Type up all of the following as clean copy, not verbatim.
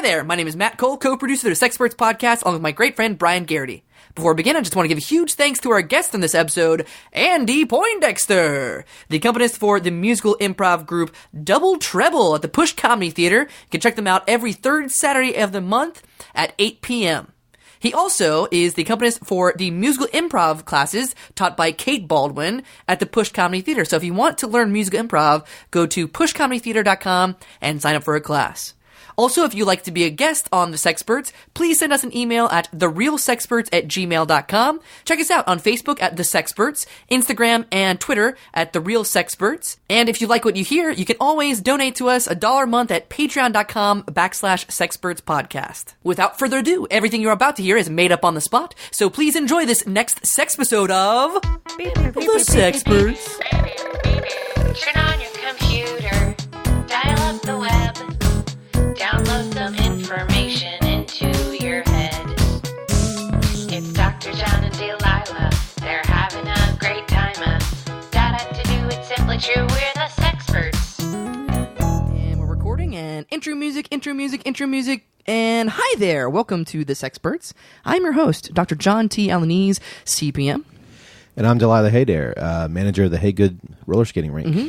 there, my name is Matt Cole, co-producer of the Sexperts podcast, along with my great friend Brian Garrity. Before we begin, I just want to give a huge thanks to our guest on this episode, Andy Poindexter, the accompanist for the musical improv group Treble at the Push Comedy Theater. You can check them out every third Saturday of the month at 8 p.m. He also is the accompanist for the musical improv classes taught by Kate Baldwin at the Push Comedy Theater. So if you want to learn musical improv, go to pushcomedytheater.com and sign up for a class. Also, if you'd like to be a guest on The Sexperts, please send us an email at therealsexperts@gmail.com. Check us out on Facebook at The Sexperts, Instagram and Twitter at The Real Sexperts. And if you like what you hear, you can always donate to us $1 a month at patreon.com/sexpertspodcast. Without further ado, everything you're about to hear is made up on the spot, so please enjoy this next sex episode of The Sexperts. Turn on your computer, dial up the web. Download some information into your head. It's Dr. John and Delilah. They're having a great time. Data to do, it's simply true. We're the Sexperts. And we're recording, and intro music. And hi there. Welcome to The Sexperts. I'm your host, Dr. John T. Alaniz, CPM. And I'm Delilah Haydare, manager of the Haygood roller skating rink. Mm-hmm.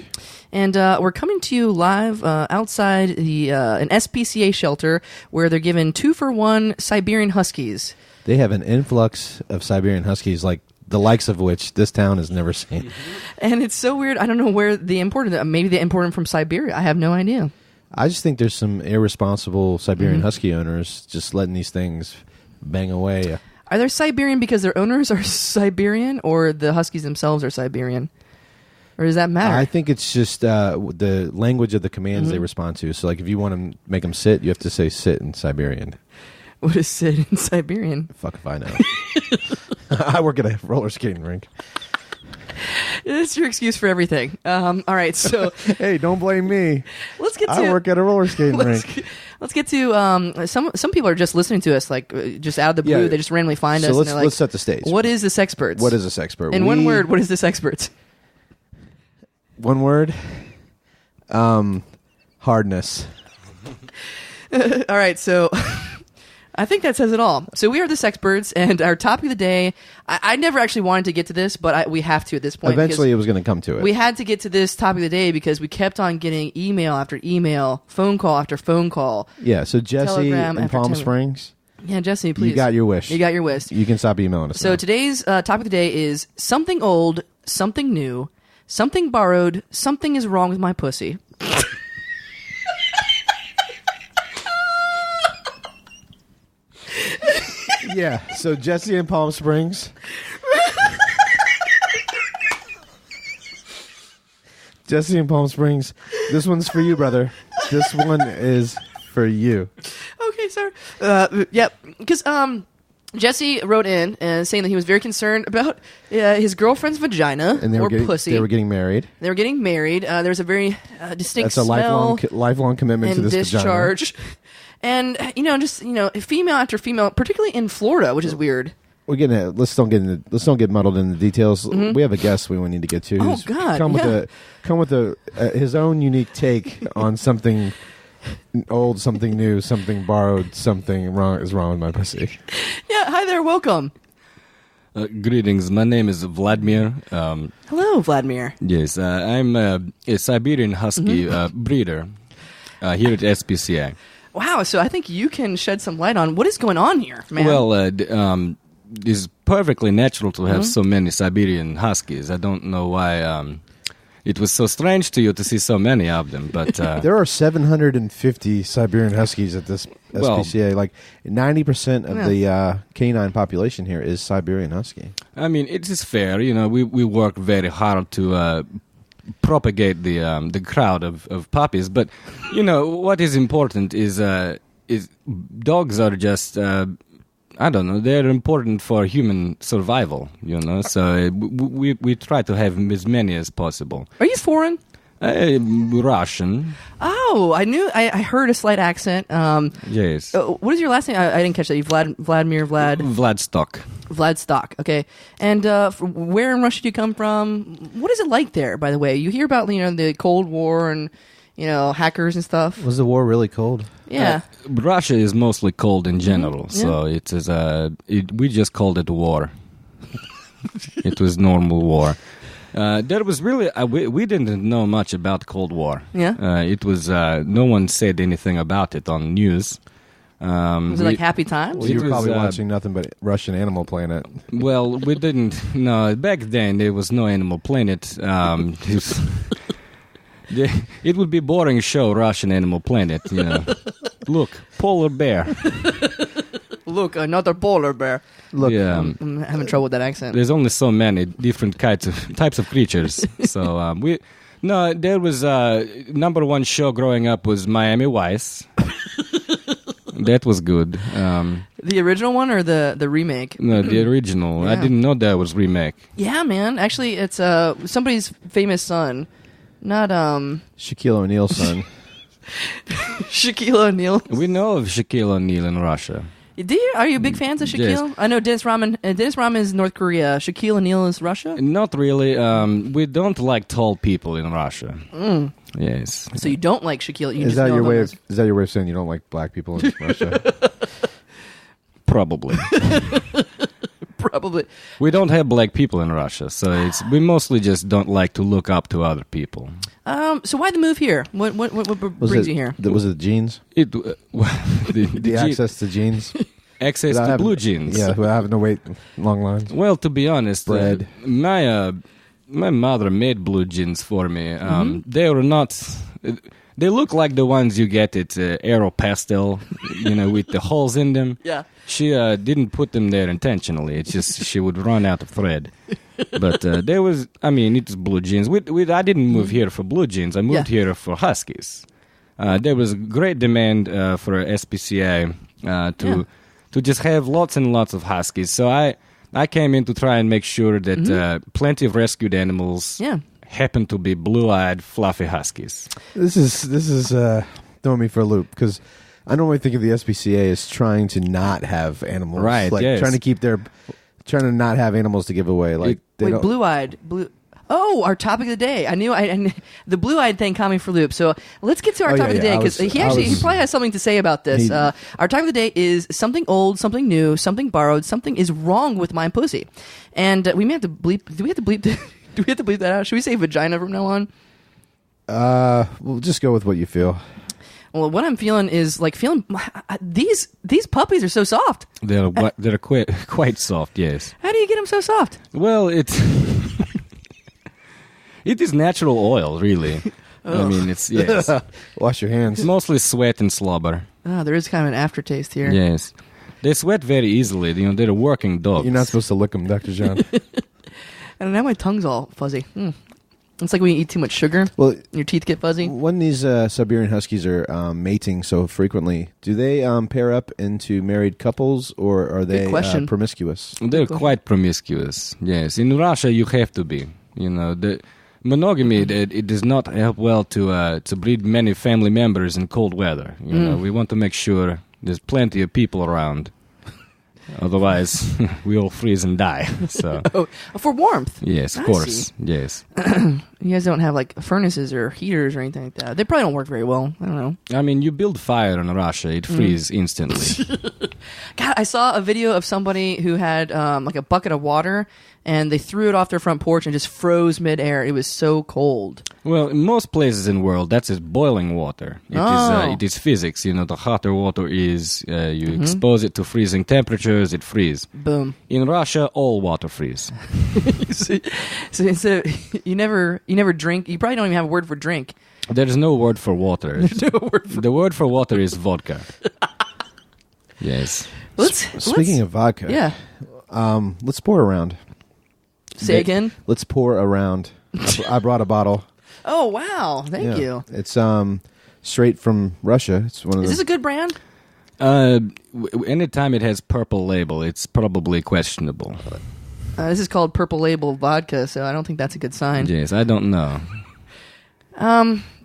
And we're coming to you live outside an SPCA shelter where they're giving 2-for-1 Siberian Huskies. They have an influx of Siberian Huskies, like the likes of which this town has never seen. And it's so weird. I don't know where they imported them. Maybe they imported them from Siberia. I have no idea. I just think there's some irresponsible Siberian Husky owners just letting these things bang away. Are they Siberian because their owners are Siberian, or the Huskies themselves are Siberian? Or does that matter? I think it's just the language of the commands they respond to. So, like, if you want to make them sit, you have to say sit in Siberian. What is sit in Siberian? Fuck if I know. I work at a roller skating rink. It's your excuse for everything. All right, so... Hey, don't blame me. Let's get to... I work at a roller skating rink. Let's get to... some people are just listening to us, like, just out of the blue. Yeah. They just randomly find us. So let's set the stage. What is The Sexperts? What is a Sexpert? In one word, what is The Sexperts? One word? Hardness. All right, so... I think that says it all. So we are The Sexperts, and our topic of the day, I never actually wanted to get to this, but we have to at this point. Eventually it was going to come to it. We had to get to this topic of the day because we kept on getting email after email, phone call after phone call. Yeah, so Jesse in Palm Springs. Yeah, Jesse, please. You got your wish. You got your wish. You can stop emailing us So now. Today's topic of the day is something old, something new, something borrowed, something is wrong with my pussy. Yeah, so Jesse in Palm Springs. Jesse in Palm Springs. This one's for you, brother. This one is for you. Okay, sir. Yep. Because Jesse wrote in saying that he was very concerned about his girlfriend's vagina pussy. They were getting married. They were getting married. There's a very distinct That's a smell lifelong commitment to this discharge. vagina. And female after female, particularly in Florida, which is weird. We're getting it. Let's don't get muddled in the details. We have a guest we need to get to. Oh God! Come with his own unique take on something old, something new, something borrowed, something wrong with my pussy. Yeah. Hi there. Welcome. Greetings. My name is Vladimir. Hello, Vladimir. Yes, I'm a Siberian Husky breeder here at SPCA. Wow, so I think you can shed some light on what is going on here, man. Well, it's perfectly natural to have so many Siberian Huskies. I don't know why it was so strange to you to see so many of them, but... there are 750 Siberian Huskies at this SPCA. Like 90% of the canine population here is Siberian Husky. I mean, it is fair. We work very hard to... propagate the crowd of puppies, but what is important is dogs are just I don't know, they're important for human survival, so we try to have as many as possible. Are you foreign? Russian. Oh, I heard a slight accent. Yes. What is your last name? I didn't catch that. Vladimir. Vladstok. Vladstok. Okay. And where in Russia do you come from? What is it like there, by the way? You hear about the Cold War and hackers and stuff. Was the war really cold? Yeah. Russia is mostly cold in general, so it is. We just called it war. It was normal war. There was really we didn't know much about Cold War. Yeah. It was no one said anything about it on news. Was it like Happy Times? Well, you were It was, probably watching nothing but Russian Animal Planet. Well, we didn't. No, back then there was no Animal Planet. It would be boring show, Russian Animal Planet. Look, polar bear. Look, another polar bear. Look, Yeah. I'm having trouble with that accent. There's only so many different types of creatures. So there was number one show growing up was Miami Vice. That was good. The original one or the remake? No, the original. I Yeah. didn't know that was remake. Yeah, man. Actually, it's somebody's famous son. Not Shaquille O'Neal's son. Shaquille O'Neal. We know of Shaquille O'Neal in Russia. Are you big fans of Shaquille? Yes. I know Dennis Rodman. Dennis Rodman is North Korea. Shaquille O'Neal is Russia. Not really. We don't like tall people in Russia. Yes. So you don't like Shaquille? You Is just that know your him way? as- Is that your way of saying you don't like black people in Russia? Probably. Probably. We don't have black people in Russia, so we mostly just don't like to look up to other people. So why the move here? What brings you here? Was it jeans? It the Access to jeans? access Without to having- blue jeans. Yeah, without having to wait long lines. Well, to be honest, Bread. My mother made blue jeans for me. They were not. They look like the ones you get at Aeropastel, with the holes in them. Yeah. She didn't put them there intentionally. It's just she would run out of thread. But there was, it was blue jeans. I didn't move here for blue jeans. I moved here for Huskies. There was great demand for SPCA to just have lots and lots of Huskies. So I came in to try and make sure that plenty of rescued animals happen to be blue-eyed, fluffy Huskies. This is throwing me for a loop because I normally think of the SPCA as trying to not have animals, Right, Like yes. trying to not have animals to give away. Like they Wait, don't- blue-eyed. Oh, our topic of the day. I knew the blue-eyed thing caught me for loop. So let's get to our Oh, topic yeah, of the day yeah. because he probably has something to say about this. He- Our topic of the day is something old, something new, something borrowed, something is wrong with my pussy, and we may have to bleep. Do we have to bleep? Do we have to bleep that out? Should we say vagina from now on? We'll just go with what you feel. Well, what I'm feeling is these puppies are so soft. They're quite soft, yes. How do you get them so soft? Well, it is natural oil, really. It's yes. Wash your hands. It's mostly sweat and slobber. Oh, there is kind of an aftertaste here. Yes. They sweat very easily. They're working dogs. You're not supposed to lick them, Dr. John. And now my tongue's all fuzzy. It's like when you eat too much sugar, Well, your teeth get fuzzy. when these Siberian Huskies are mating so frequently, do they pair up into married couples or are they question. promiscuous? They're quite promiscuous. Yes. In Russia, you have to be. The monogamy it does not help well to breed many family members in cold weather. We want to make sure there's plenty of people around. Otherwise, we all freeze and die. So Oh, for warmth. yes, of I course. see. Yes. You guys don't have like furnaces or heaters or anything like that. They probably don't work very well. I don't know. You build fire in Russia, it freezes instantly. God, I saw a video of somebody who had like a bucket of water and they threw it off their front porch and just froze midair. It was so cold. Well, in most places in the world, that's just boiling water. It is physics. The hotter water is, you expose it to freezing temperatures, it freezes. Boom. In Russia, all water freeze. So instead of, you never drink. You probably don't even have a word for drink. There's no word for water. The word for water is vodka. Yes. Speaking of vodka, yeah, let's pour around. say again. Let's pour around. I brought a bottle. Oh wow, thank you. It's straight from Russia. It's one of Is the this a good brand? Anytime it has purple label, it's probably questionable. This is called Purple Label Vodka, so I don't think that's a good sign. Yes, I don't know.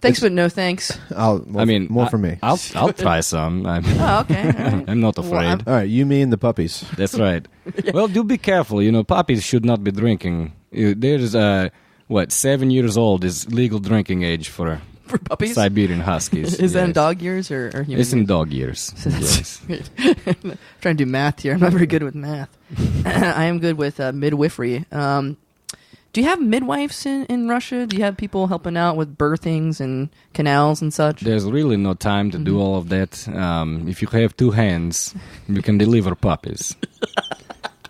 Thanks, but no thanks. more for me. I'll try some. Oh, okay. All right. I'm not Well, afraid. All right, you, me, and the puppies. That's right. Well, do be careful. Puppies should not be drinking. There's 7 years old is legal drinking age for for puppies? Siberian Huskies. Is that in yes. dog years or human It's in years? dog years. Yes. Trying to do math here. I'm not very good with math. I am good with midwifery. Do you have midwives in Russia? Do you have people helping out with birthings and canals and such? There's really no time to do all of that. If you have 2 hands, you can deliver puppies.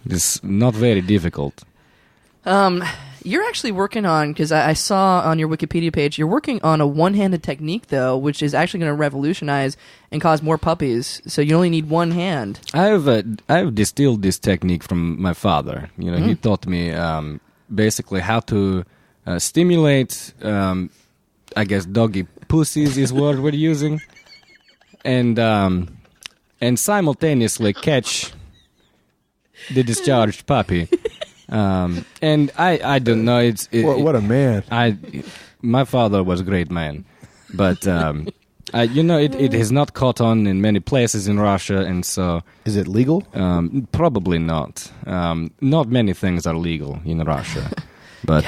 It's not very difficult. You're actually working on, because I saw on your Wikipedia page, you're working on a one-handed technique, though, which is actually going to revolutionize and cause more puppies. So you only need one hand. I have distilled this technique from my father. You know, he taught me basically how to stimulate, I guess, doggy pussies is what we're using, and simultaneously catch the discharged puppy. And I don't know. What a man! My father was a great man, but it has not caught on in many places in Russia, and so Is it legal? probably not. Not many things are legal in Russia, but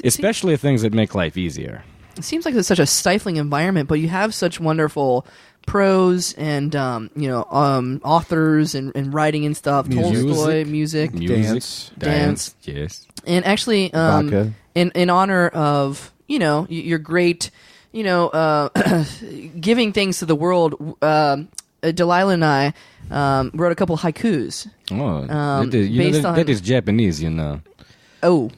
especially things that make life easier. It seems like it's such a stifling environment, but you have such wonderful pros and authors and writing and stuff. Tolstoy, music. Dance. Yes. And actually, Vodka. in honor of your great, giving things to the world, Delilah and I wrote a couple haikus. Oh, based on- that is Japanese, you know. Oh,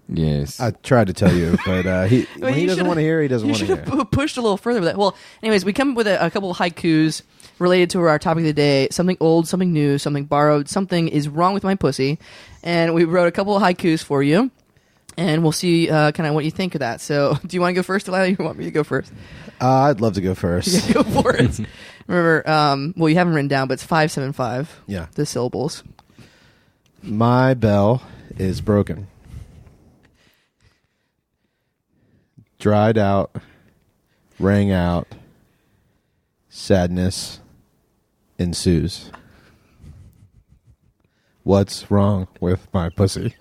Yes. I tried to tell you, but when he you doesn't want to hear, he doesn't you want to should hear. have pushed a little further with that. Well, anyways, we come up with a couple of haikus related to our topic of the day. Something old, something new, something borrowed, something is wrong with my pussy. And we wrote a couple of haikus for you. And we'll see kind of what you think of that. So, do you want to go first, Delilah? You want me to go first? I'd love to go first. Yeah, go for it. Remember, well, you haven't written down, but it's 575. Yeah. The syllables. My bell is broken. Dried out, rang out, sadness ensues. What's wrong with my pussy?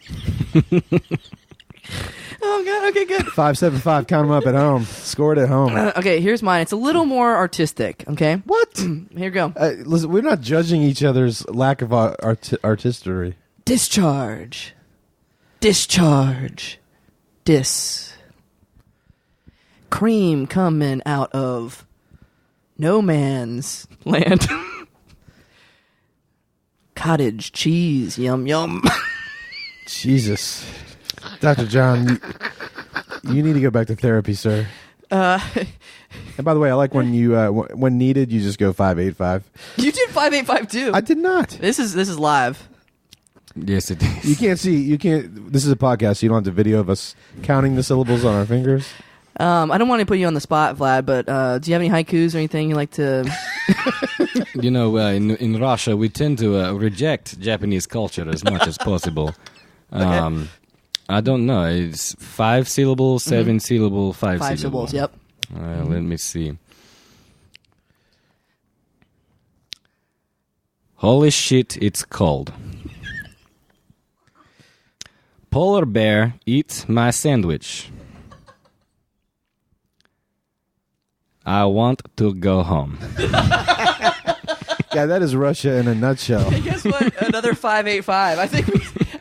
Oh, God. Okay, good. 575, count them up at home. Score it at home. Okay, here's mine. It's a little more artistic, okay? What? Here you go. Listen, we're not judging each other's lack of artistry. Discharge. Discharge. Cream coming out of no man's land. Cottage cheese, yum yum. Jesus. Dr. John, you need to go back to therapy, sir. And by the way, I like when you, when needed, you just go 585. You did 585 too. I did not. This is live. Yes, it is. You can't see. This is a podcast, so you don't have the video of us counting the syllables on our fingers. I don't want to put you on the spot, Vlad, but do you have any haikus or anything you like to? You know, in Russia, we tend to reject Japanese culture as much as possible. Okay. I don't know. It's 5 syllables, 7 syllable, 5 5 syllables. Yep. Let me see. Holy shit, it's cold. Polar bear eats my sandwich. I want to go home. Yeah, that is Russia in a nutshell. Hey, guess what? Another 585. I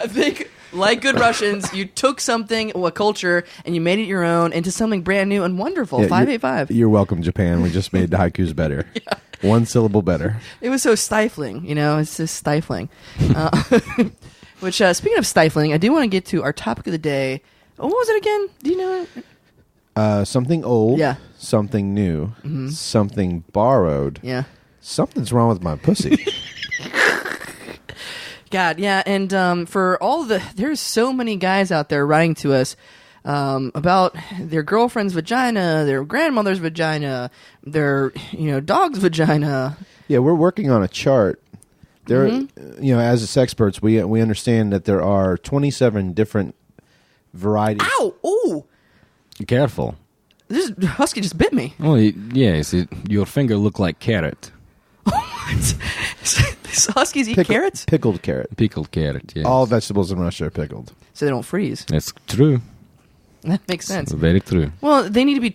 think, like good Russians, you took something, a culture, and you made it your own into something brand new and wonderful. Yeah, 585. You're welcome, Japan. We just made the haikus better. Yeah. 1 syllable better. It was so stifling, it's just stifling. Which, speaking of stifling, I do want to get to our topic of the day. What was it again? Do you know it? Something old. Yeah. Something new. Something borrowed. Yeah. Something's wrong with my pussy. God, yeah, and for all there's so many guys out there writing to us about their girlfriend's vagina, their grandmother's vagina, their dog's vagina. Yeah, we're working on a chart. There, as Sexperts, we understand that there are 27 different varieties. Ow! Ooh! Careful. This husky just bit me. Oh, yes. Your finger looked like carrot. These huskies eat carrots? Pickled carrot. Pickled carrot, yes. All vegetables in Russia are pickled. So they don't freeze. That's true. That makes sense. Very true. Well, they need to be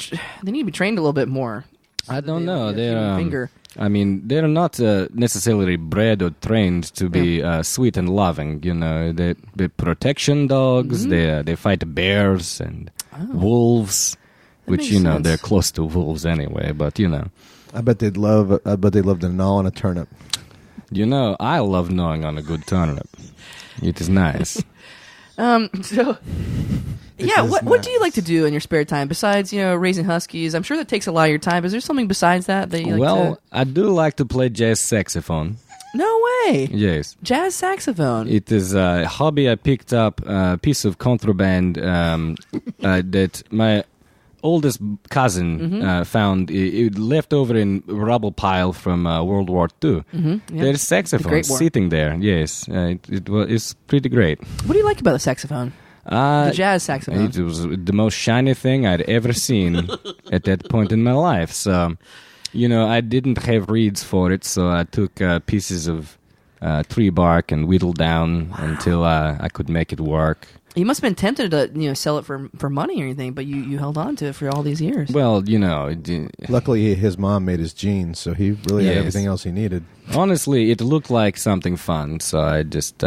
trained a little bit more. I don't know. They're finger. I mean, they're not necessarily bred or trained to be sweet and loving. You know, they're protection dogs. They fight bears and wolves, which sense. they're close to wolves anyway. But I bet they'd love to gnaw on a turnip. I love gnawing on a good turnip. It is nice. So. Yeah, what do you like to do in your spare time besides, raising huskies? I'm sure that takes a lot of your time. Is there something besides that you like to... I do like to play jazz saxophone. No way. Yes. Jazz saxophone. It is a hobby I picked up, a piece of contraband that my oldest cousin found. It left over in a rubble pile from World War II. Yep. There's saxophone sitting there. Yes, it's pretty great. What do you like about the saxophone? The jazz saxophone. It was the most shiny thing I'd ever seen at that point in my life. So, I didn't have reeds for it, so I took pieces of tree bark and whittled down until I could make it work. You must have been tempted to sell it for money or anything, but you held on to it for all these years. Well, luckily his mom made his jeans, so he really had everything else he needed. Honestly, it looked like something fun, so I just...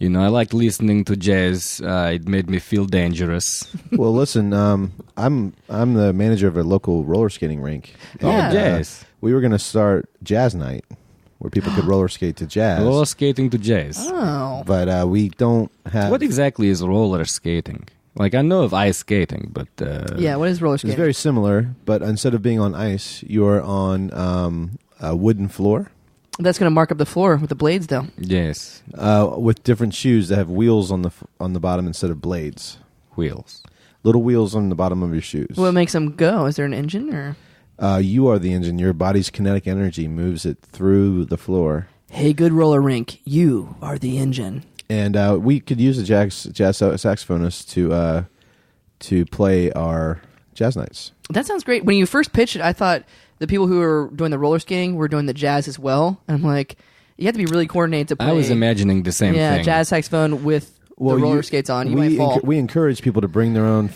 I liked listening to jazz. It made me feel dangerous. Well, listen, I'm the manager of a local roller skating rink. Yeah. Jazz. We were going to start jazz night where people could roller skate to jazz. Roller skating to jazz. Oh. But we don't have... What exactly is roller skating? Like, I know of ice skating, but... Yeah, what is roller skating? It's very similar, but instead of being on ice, you're on a wooden floor. That's going to mark up the floor with the blades, though. Yes. With different shoes that have wheels on the bottom instead of blades. Wheels. Little wheels on the bottom of your shoes. What makes them go? Is there an engine or? You are the engine. Your body's kinetic energy moves it through the floor. Hey, good roller rink, you are the engine. And we could use a jazz saxophonist to play our jazz nights. That sounds great. When you first pitched it, I thought the people who were doing the roller skating were doing the jazz as well. And I'm like, you have to be really coordinated to play. I was imagining the same thing. Yeah, jazz saxophone with the roller skates on. You might fall. We encourage people to bring their own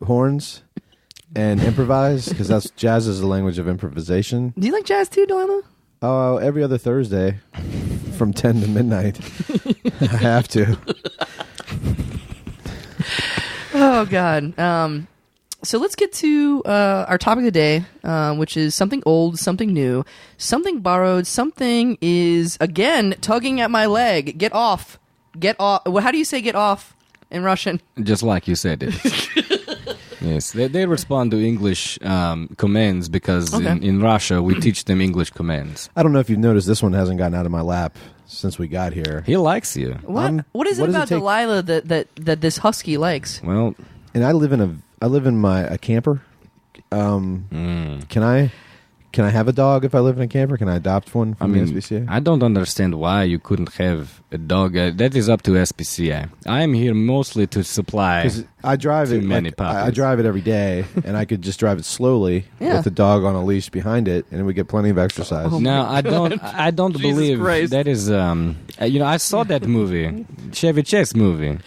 horns and improvise, because jazz is the language of improvisation. Do you like jazz too, Delilah? Oh, every other Thursday from 10 to midnight. I have to. Oh, God. So let's get to our topic of the day, which is something old, something new, something borrowed, something is, again, tugging at my leg. Get off. Get off. Well, how do you say get off in Russian? Just like you said it. Yes, they respond to English commands because in Russia we teach them English commands. I don't know if you've noticed, this one hasn't gotten out of my lap since we got here. He likes you. What is it about Delilah that this husky likes? Well, and I live in a camper. Can I have a dog if I live in a camper? Can I adopt one from the SPCA? I don't understand why you couldn't have a dog. That is up to SPCA. I am here mostly to supply. Because I drive it. I drive it every day, and I could just drive it slowly with the dog on a leash behind it, and we get plenty of exercise. No, I don't believe Christ. that is. I saw that movie, Chevy Chase movie.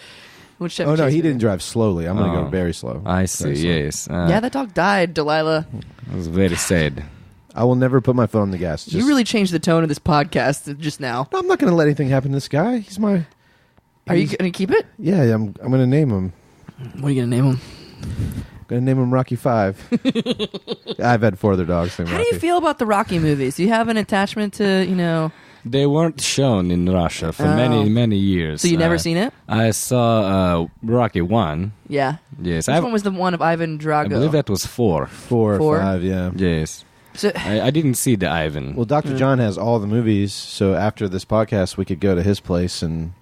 Oh no, he didn't drive slowly. I'm going to go very slow. I see. Yes. Yeah, that dog died, Delilah. It was very sad. I will never put my foot on the gas. You really changed the tone of this podcast just now. No, I'm not going to let anything happen to this guy. Are you going to keep it? Yeah, I'm going to name him. What are you going to name him? I'm going to name him Rocky 5. I've had 4 other dogs named Rocky. How do you feel about the Rocky movies? Do you have an attachment to, They weren't shown in Russia for many years. So you never seen it? I saw Rocky 1. Yeah. Yes. Which one was the one of Ivan Drago? I believe that was 4. 4 or 5, yeah. Yes. So, I didn't see the Ivan. Well, Dr. John has all the movies, so after this podcast, we could go to his place and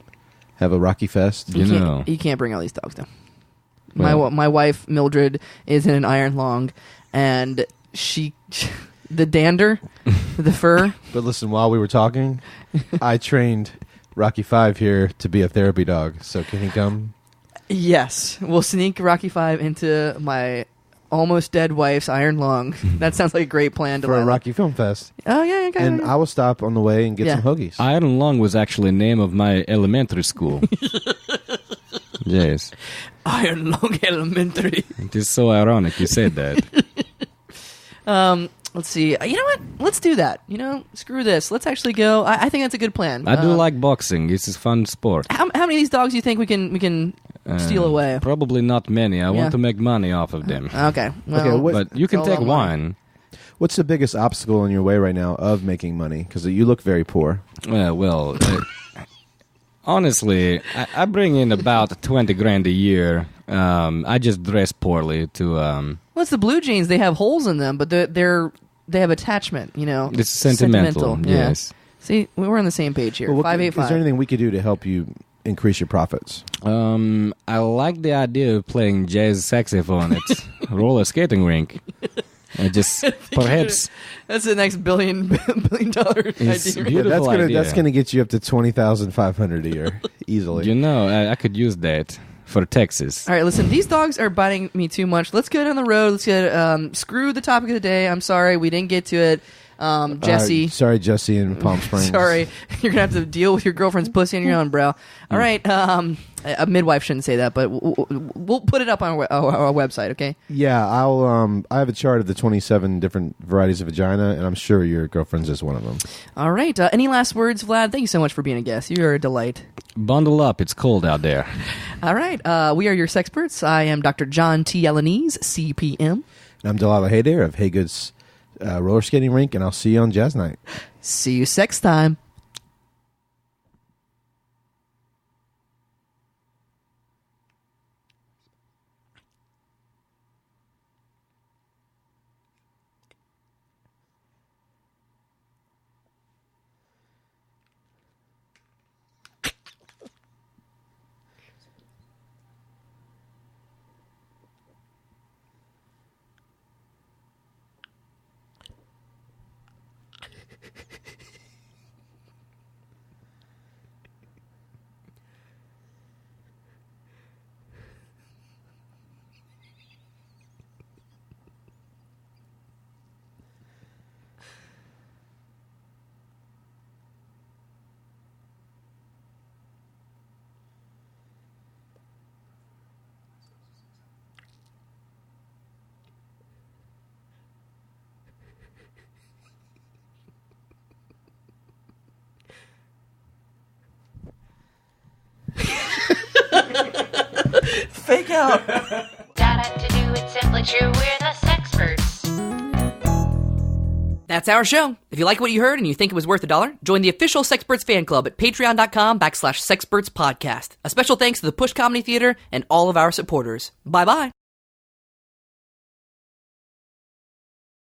have a Rocky Fest. You can't bring all these dogs, though. Well, my wife, Mildred, is in an iron long, and the dander, the fur. But listen, while we were talking, I trained Rocky 5 here to be a therapy dog, so can he come? Yes. We'll sneak Rocky 5 into my almost dead wife's iron lung. That sounds like a great plan. For a Rocky Film Fest. Oh, yeah. Okay. And I will stop on the way and get some hoagies. Iron Lung was actually the name of my elementary school. Yes. Iron Lung Elementary. It is so ironic you said that. Let's see. You know what? Let's do that. Screw this. Let's actually go. I think that's a good plan. I do like boxing. It's a fun sport. How many of these dogs do you think we can steal away? Probably not many. I want to make money off of them. Okay. Well, what- But you can It's all take about money. one. What's the biggest obstacle in your way right now of making money? Because you look very poor. Honestly, I bring in about 20 grand a year. I just dress poorly to. well, it's the blue jeans. They have holes in them, but they have attachment. It's sentimental. Yeah. Yes. See, we're on the same page here. Well, 585. Is there anything we could do to help you increase your profits? I like the idea of playing jazz saxophone at roller skating rink. I just perhaps That's the next billion dollar It's idea. beautiful. That's gonna get you up to $20,500 a year easily. I could use that for Texas. All right, listen, these dogs are biting me too much. Let's get on the road. Let's get screw the topic of the day. I'm sorry we didn't get to it. Jesse. Sorry, Jesse in Palm Springs. Sorry, you're gonna have to deal with your girlfriend's pussy on your own, bro. All right, a midwife shouldn't say that, but we'll put it up on our website, okay? Yeah, I have a chart of the 27 different varieties of vagina, and I'm sure your girlfriend's is one of them. All right, any last words, Vlad? Thank you so much for being a guest. You're a delight. Bundle up, it's cold out there. All right, we are your Sexperts. I am Dr. John T. Elanese, CPM. And I'm Delilah Haydair of Haygood's roller skating rink, and I'll see you on Jazz Night. See you sex time. Fake out. Data to do it simply true. We're the Sexperts. That's our show. If you like what you heard and you think it was worth $1, join the official Sexperts fan club at patreon.com/Sexperts podcast. A special thanks to the Push Comedy Theater and all of our supporters. Bye-bye.